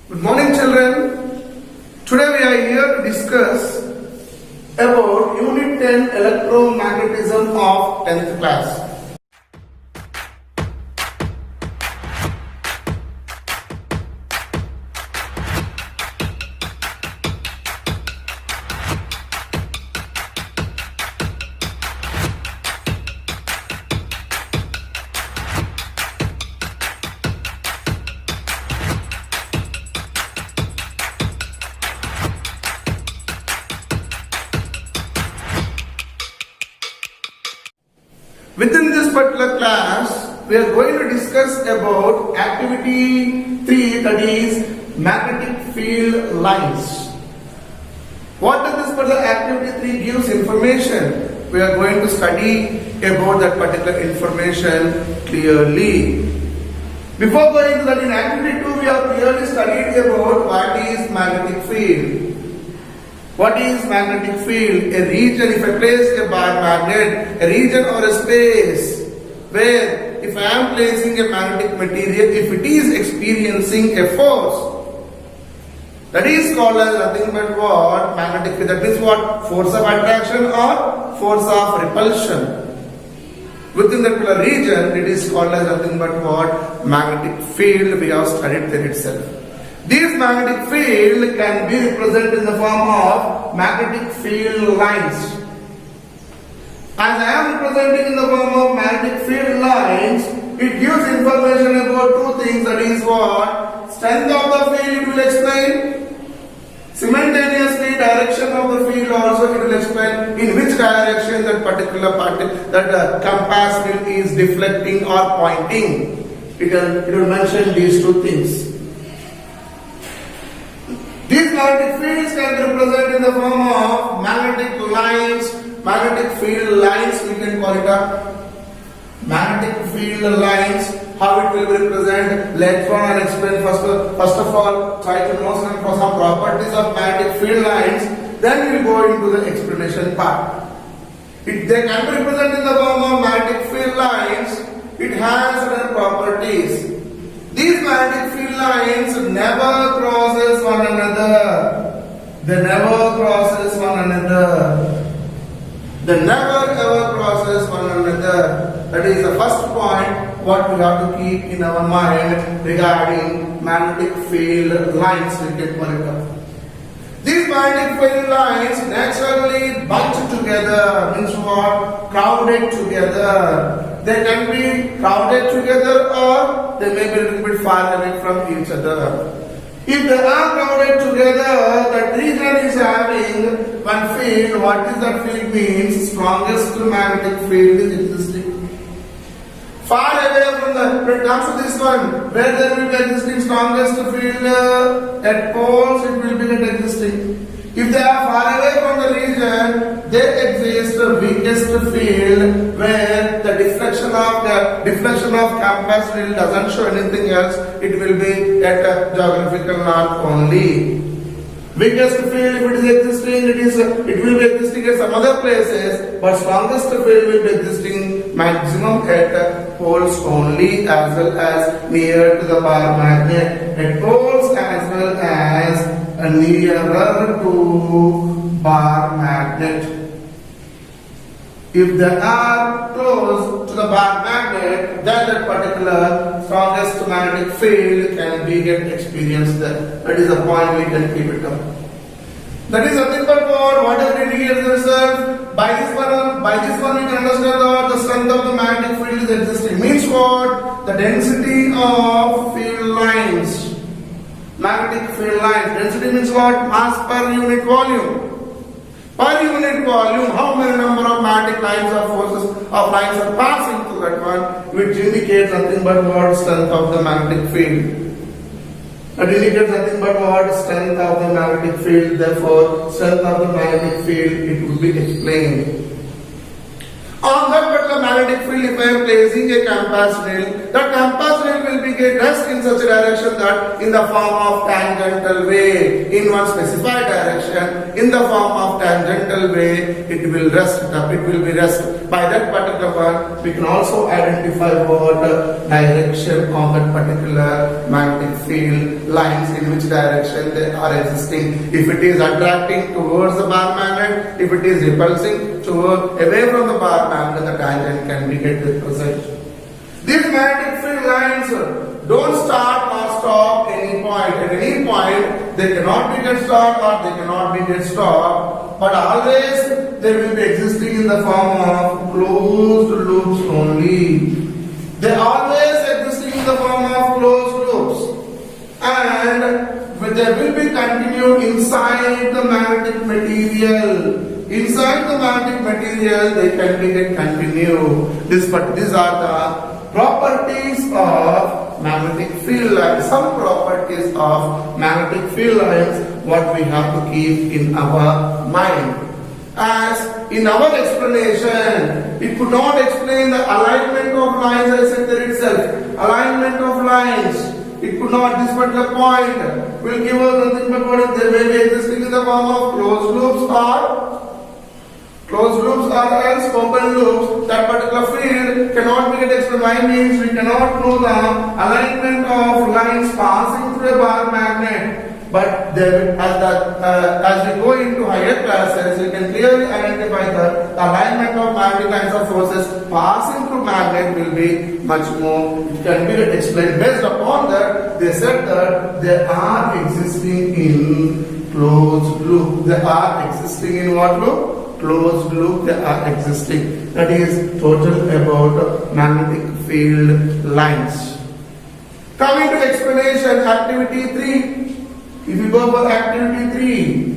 Good morning, children. Today we are here to discuss about Unit 10 Electromagnetism of 10th class. Within this particular class, we are going to discuss about activity 3, that is magnetic field lines. What does this particular activity 3 gives information? We are going to study about that particular information clearly. Before going to that, in activity 2, we have clearly studied about what is magnetic field. What is magnetic field? A region, if I place a bar magnet, a region or a space where if I am placing a magnetic material, if it is experiencing a force, that is called as nothing but what? Magnetic field. That means what? Force of attraction or force of repulsion. Within that particular region, it is called as nothing but what? Magnetic field. We have studied that itself. This magnetic field can be represented in the form of magnetic field lines. As I am representing in the form of magnetic field lines, it gives information about two things, that is what? Strength of the field it will explain. Simultaneously, direction of the field also it will explain in which direction that particular compass wheel is deflecting or pointing. It will mention these two things. These magnetic fields can be represented in the form of magnetic lines, magnetic field lines, we can call it up. Magnetic field lines, how it will be represented, later on I'll explain. First of all, try to know some properties of magnetic field lines, then we will go into the explanation part. They can be represented in the form of magnetic field lines. It has certain properties. These magnetic field lines never crosses one another. They never crosses one another. They never ever crosses one another. That is the first point what we have to keep in our mind regarding magnetic field lines. We can call it up. These magnetic field lines naturally bunch together, means what? Crowded together. They can be crowded together or they may be a little bit far away from each other. If they are crowded together, that region is having one field. What is that field means? Strongest magnetic field is existing. Far away from when it comes to this one, where there will be existing strongest field at poles, it will be not existing. If they are far away from the region, there exists the weakest field where the deflection of compass wheel doesn't show anything else. It will be at a geographical north only. Weakest field, if it is existing, it will be existing at some other places, but strongest field will be existing maximum at poles only, as well as near to the bar magnet. At poles as well as nearer to bar magnet. If they are close to the bar magnet, then that particular strongest magnetic field can be experienced there. That is the point we can keep it up. That is nothing but whatever indicates the result. By this one we can understand that the strength of the magnetic field is existing. Means what? The density of field lines. Magnetic field lines. Density means what? Mass per unit volume. Per unit volume, how many number of magnetic lines or forces of lines are passing through that one, which indicates nothing but what? Strength of the magnetic field. That indicates nothing but what? Strength of the magnetic field. Therefore, strength of the magnetic field, it will be explained. On that particular magnetic field, if I am placing a compass wheel, the compass wheel will be rest in such a direction that in the form of tangential way, in one specified direction, in the form of tangential way, it will rest up, it will be rest. By that particular one, we can also identify what direction of that particular magnetic field lines, in which direction they are existing. If it is attracting towards the bar magnet, if it is repulsing away from the bar magnet, the tangent can be get represented. These magnetic field lines don't start or stop any point. At any point, they cannot be get stopped or they cannot be get stopped, but always they will be existing in the form of closed loops only. They always existing in the form of closed loops, and they will be continued inside the magnetic material. Inside the magnetic material, they can be get continued. These are the properties of magnetic field lines. Some properties of magnetic field lines what we have to keep in our mind. As in our explanation, it could not explain the alignment of lines as it itself. Alignment of lines, it could not, this particular point will give us nothing but what they may be existing in the form of closed loops or else open loops. That particular field cannot be explained. Why means we cannot know the alignment of lines passing through a bar magnet. But as we go into higher classes, we can clearly identify that the alignment of magnetic lines of forces passing through magnet will be much more. It can be explained. Based upon that, they said that they are existing in closed loop. They are existing in what loop? Closed loop. They are existing. That is total about magnetic field lines. Coming to explanation, activity 3. If you go for activity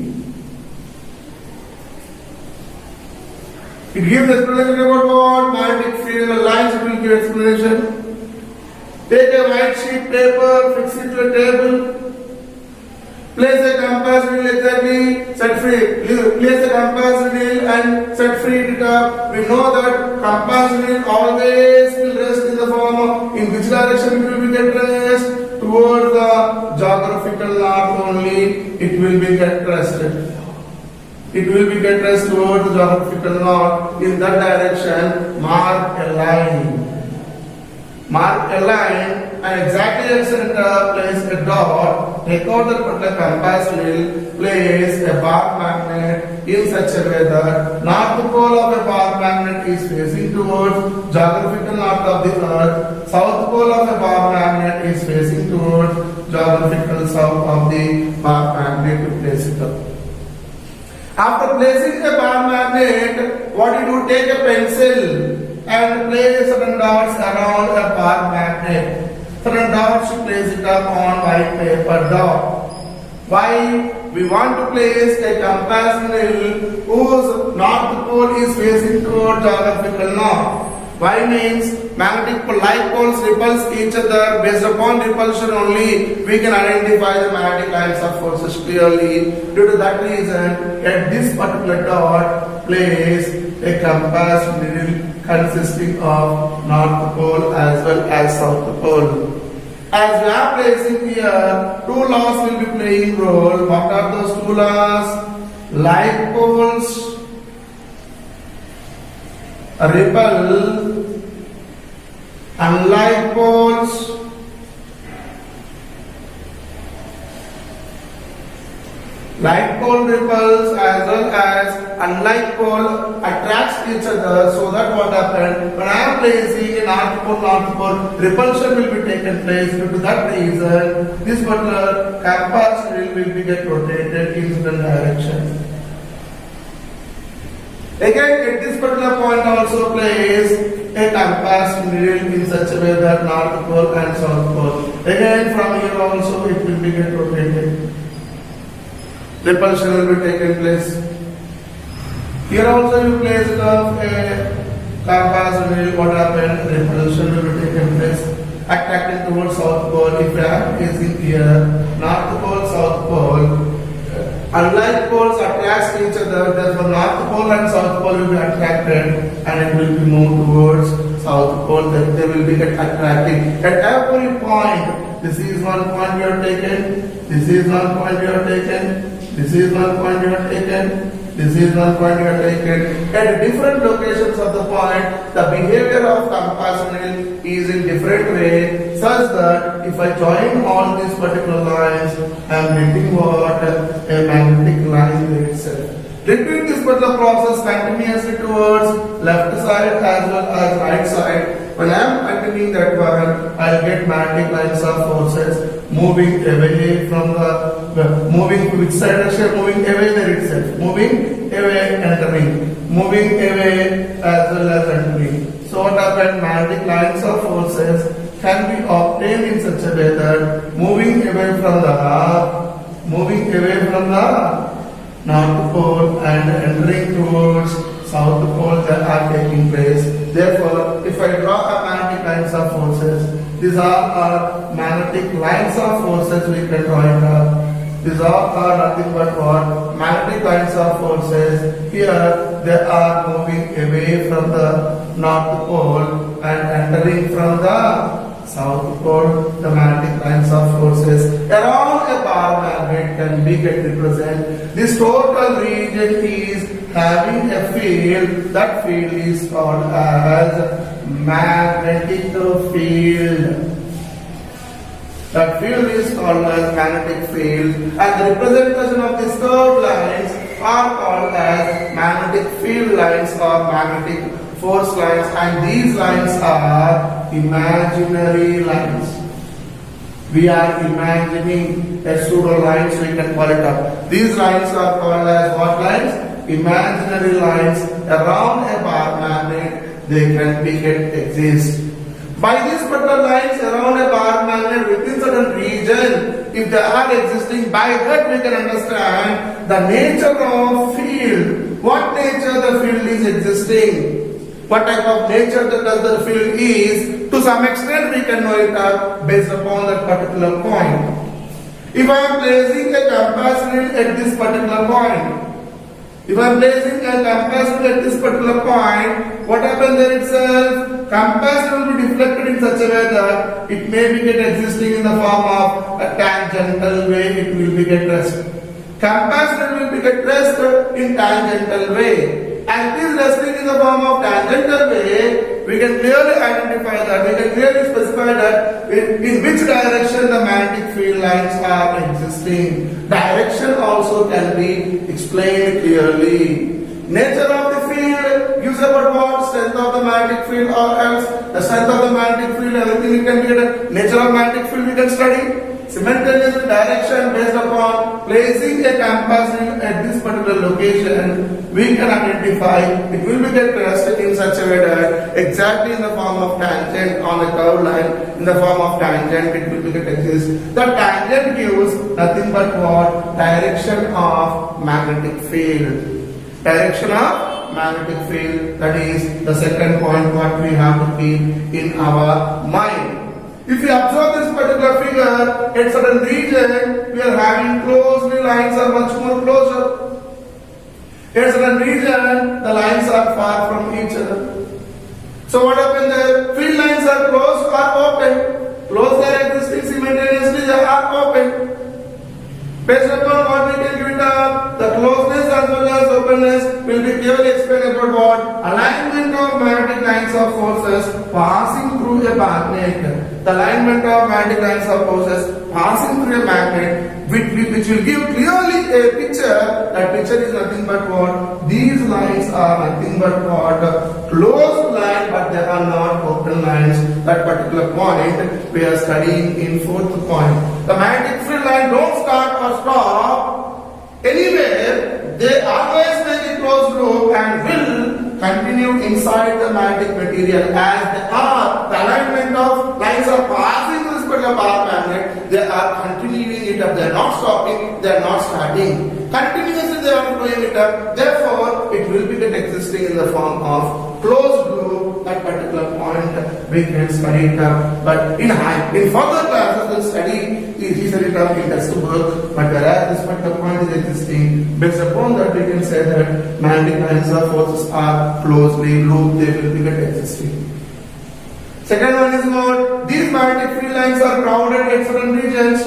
3, it gives explanation about what? Magnetic field lines. It will give explanation. Take a white sheet paper, fix it to a table, place a compass needle exactly, set free. Place a compass needle and set free it up. We know that compass needle always will rest in the form of, in which direction it will be get rest? Towards the geographical north only, it will be get rested. It will be get rest towards the geographical north. In that direction, mark a line. Mark a line and exactly at center place a dot. Take out the particular compass needle, place a bar magnet in such a way that north pole of a bar magnet is facing towards geographical north of the earth. South pole of a bar magnet is facing towards geographical south of the bar magnet to place it up. After placing a bar magnet, what you do? Take a pencil and place certain dots around a bar magnet. Certain dots you place it up on white paper dot. Why? We want to place a compass needle whose north pole is facing toward geographical north. Why means magnetic like poles repulse each other. Based upon repulsion only, we can identify the magnetic lines of forces clearly. Due to that reason, at this particular dot, place a compass needle consisting of north pole as well as south pole. As we are placing here, two laws will be playing role. What are those two laws? Like poles repel, unlike poles like pole repels as well as unlike pole attracts each other, so that what happens when I am placing a north pole, repulsion will be taken place. Due to that reason, this particular compass will be get rotated in certain direction. Again, at this particular point also place a compass needle in such a way that north pole and south pole. Again, from here also it will be get rotated. Repulsion will be taken place. Here also you place it of a compass needle. What happens? Repulsion will be taken place. Attracting towards south pole. If I am placing here north pole, south pole. Unlike poles attract each other, therefore north pole and south pole will be attracted and it will be moved towards south pole. Then they will be get attracting. At every point, this is one point you have taken. This is one point you have taken. This is one point you have taken. This is one point you have taken. At different locations of the point, the behavior of compass needle is in different way. such that if I join all these particular lines, I am getting what? A magnetic line there itself. Repeat this particular process continuously towards left side as well as right side. When I am continuing that one, I will get magnetic lines of forces moving away from the, moving which side direction? Moving away there itself. Moving away, entering. Moving away as well as entering. So what happened? Magnetic lines of forces can be obtained in such a way that moving away from the North Pole and entering towards South Pole that are taking place. Therefore, if I draw a magnetic lines of forces, these are magnetic lines of forces we can draw it up. These are nothing but what? Magnetic lines of forces. Here they are moving away from the North Pole and entering from the South Pole. The magnetic lines of forces around a bar magnet can be get represented. This total region is having a field. That field is called as magnetic field. That field is called as magnetic field, and the representation of these curved lines are called as magnetic field lines or magnetic force lines, and these lines are imaginary lines. We are imagining a pseudo lines, we can call it up. These lines are called as what lines? Imaginary lines around a bar magnet. They can be exist. By these particular lines around a bar magnet within certain region, if they are existing, by that we can understand the nature of field. What nature the field is existing? What type of nature does the field is? To some extent we can know it based upon that particular point. If I am placing a capacitor at this particular point, what happens there itself? Capacitor will be deflected in such a way that it may be get existing in the form of a tangential way, it will be get rest. Capacitor will be get rest in tangential way. And this resting in the form of tangential way, we can clearly identify that, we can clearly specify that in which direction the magnetic field lines are existing. Direction also can be explained clearly. Nature of the field gives about what? Strength of the magnetic field, or else the strength of the magnetic field, everything we can get. Nature of magnetic field we can study. Simultaneous direction based upon placing a capacitor at this particular location, we can identify it will be get rested in such a way that exactly in the form of tangent on a curved line, in the form of tangent it will be get exist. The tangent gives nothing but what? Direction of magnetic field. Direction of magnetic field, that is the second point what we have to keep in our mind. If you observe this particular figure, at certain region, we are having closely lines are much more closer. At certain region, the lines are far from each other. So what happens there? Field lines are close or open. Close they are existing simultaneously, they are open. Based upon what we can give it up, the closeness as well as openness will be clearly explained about what? Alignment of magnetic lines of forces passing through a magnet. The alignment of magnetic lines of forces passing through a magnet, which will give clearly a picture. That picture is nothing but what? These lines are nothing but what? Closed line, but they are not open lines. That particular point we are studying in fourth point. The magnetic field line don't start or stop anywhere. They always make a closed loop and will continue inside the magnetic material as they are. The alignment of lines are passing through this particular bar magnet. They are continuing it up. They are not stopping. They are not starting. Continuously they are flowing it up. Therefore, it will be existing in the form of closed loop. That particular point we can study it up. But in further classes we'll study easily it up in textbook. But whereas this particular point is existing, based upon that we can say that magnetic lines of forces are closely looped. They will be existing. Second one is what? These magnetic field lines are crowded at certain regions,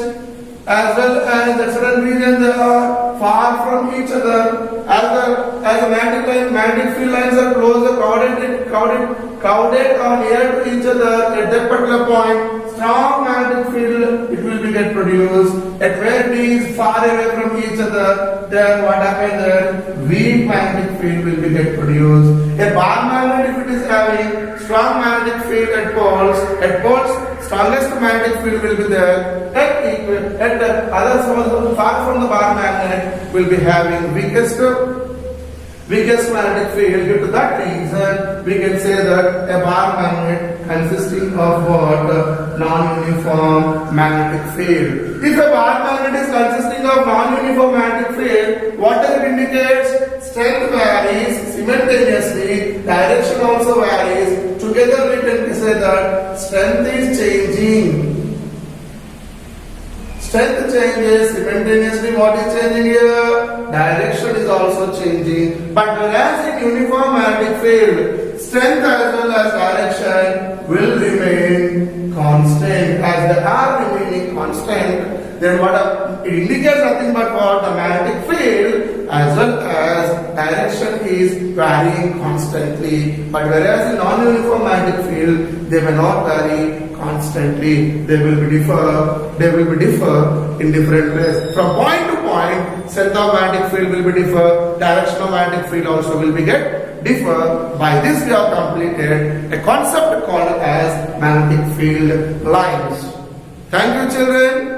as well as at certain regions they are far from each other. As the magnetic field lines are crowded or near to each other at that particular point, strong produced. At where D is far away from each other, then what happens there? Weak magnetic field will be get produced. A bar magnet, if it is having strong magnetic field at poles, strongest magnetic field will be there. At the other side, far from the bar magnet, will be having weakest magnetic field. Due to that reason, we can say that a bar magnet consisting of what? Non-uniform magnetic field. If a bar magnet is consisting of non-uniform magnetic field, what does it indicate? Strength varies simultaneously, direction also varies. Together we can say that strength is changing. Strength changes simultaneously. What is changing here? Direction is also changing. But whereas in uniform magnetic field, strength as well as direction will remain constant. As they are remaining constant, then it indicates nothing but what? The magnetic field as well as direction is varying constantly. But whereas in non-uniform magnetic field, they will not vary constantly. They will be differ in different ways. From point to point, center of magnetic field will be differ, direction of magnetic field also will be differ. By this we have completed a concept called as magnetic field lines. Thank you, children.